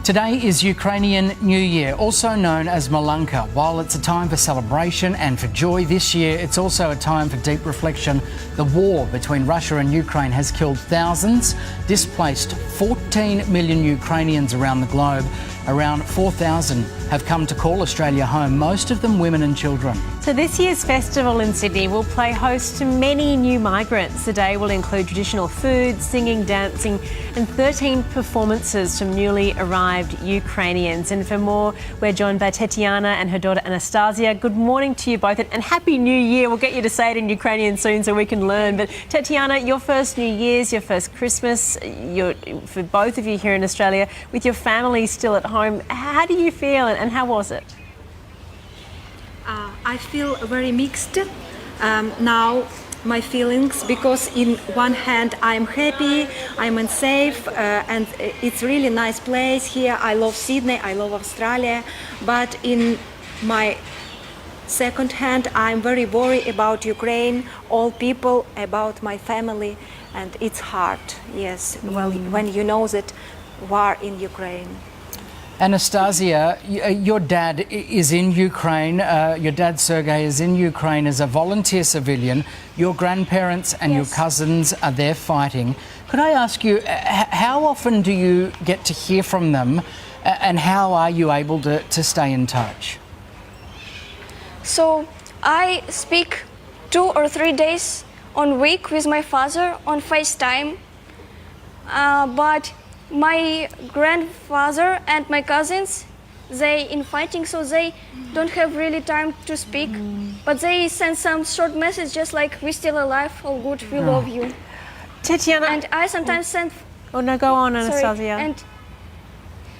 Today is Ukrainian New Year, also known as Malanka. While it's a time for celebration and for joy this year, it's also a time for deep reflection. The war between Russia and Ukraine has killed thousands, displaced 14 million Ukrainians around the globe. Around 4,000 have come to call Australia home, most of them women and children. So this year's festival in Sydney will play host to many new migrants. The day will include traditional food, singing, dancing and 13 performances from newly arrived Ukrainians. And for more, we're joined by Tatiana and her daughter Anastasia. Good morning to you both and Happy New Year. We'll get you to say it in Ukrainian soon so we can learn. But Tatiana, your first New Year's, your first Christmas, for both of you here in Australia, with your family still at home, how do you feel and how was it? I feel very mixed now, my feelings, because in one hand I'm happy, I'm safe, and it's really nice place here. I love Sydney, I love Australia, but in my second hand I'm very worried about Ukraine, all people, about my family, and it's hard, yes, well, when you know that war in Ukraine. Anastasia, your dad is in Ukraine. Your dad, Sergei, is in Ukraine as a volunteer civilian. Your grandparents and your cousins are there fighting. Could I ask you, how often do you get to hear from them and how are you able to stay in touch? So I speak 2 or 3 days on week with my father on FaceTime, but my grandfather and my cousins, they in fighting, so they don't have really time to speak. But they send some short message, just like "we're still alive, all good, we love you." Tatiana, and I sometimes send. Oh no, go on, Anastasia.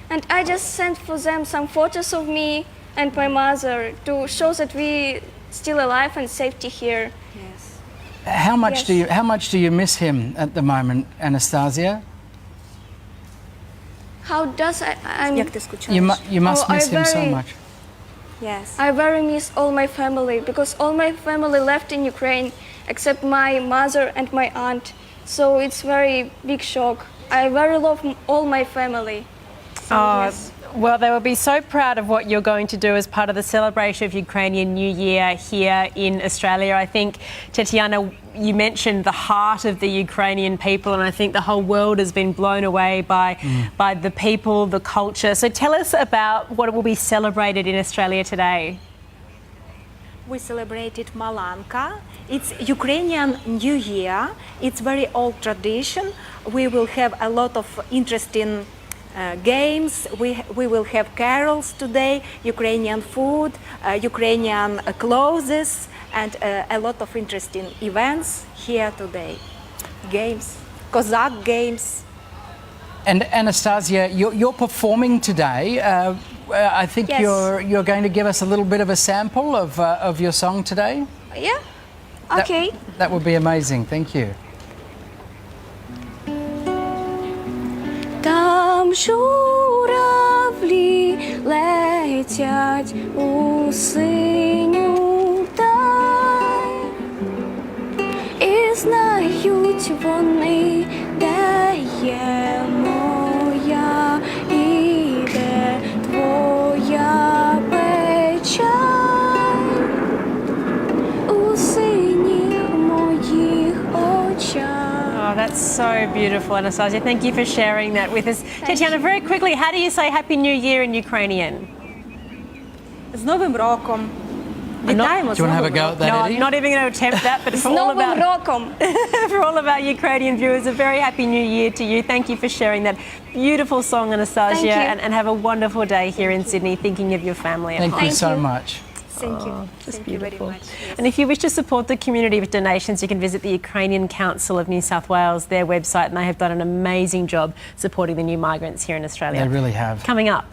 And I just sent for them some photos of me and my mother to show that we still alive and safety here. Yes. How much do you miss him at the moment, Anastasia? How does You must miss him so much. Yes. I very miss all my family because all my family left in Ukraine except my mother and my aunt. So it's very big shock. I very love all my family. So, yes. Well, they will be so proud of what you're going to do as part of the celebration of Ukrainian New Year here in Australia. I think, Tatiana, you mentioned the heart of the Ukrainian people, and I think the whole world has been blown away by the people, the culture. So tell us about what will be celebrated in Australia today. We celebrated Malanka. It's Ukrainian New Year. It's very old tradition. We will have a lot of interesting games. We will have carols today, Ukrainian food, Ukrainian clothes, and a lot of interesting events here today. Games, Cossack games. And Anastasia, you're performing today. I think you're going to give us a little bit of a sample of your song today. Yeah. Okay. That would be amazing. Thank you. Там журавлі летять у синю даль, і знають вони, де є моя і де твоя печаль у синіх моїх очах. Oh, that's so beautiful, Anastasia. Thank you for sharing that with us. Tatiana, very quickly, how do you say Happy New Year in Ukrainian? З Новим роком. Вітаємо з Do you want to have a Новим go at that, No, Eddie? I'm not even going to attempt that, but for all of our Ukrainian viewers, a very Happy New Year to you. Thank you for sharing that beautiful song, Anastasia, and have a wonderful day here in Sydney, thinking of your family at home. Thank you so much. Thank you. That's Thank you very beautiful. much. Yes. And if you wish to support the community with donations, you can visit the Ukrainian Council of New South Wales, their website, and they have done an amazing job supporting the new migrants here in Australia. They really have. Coming up,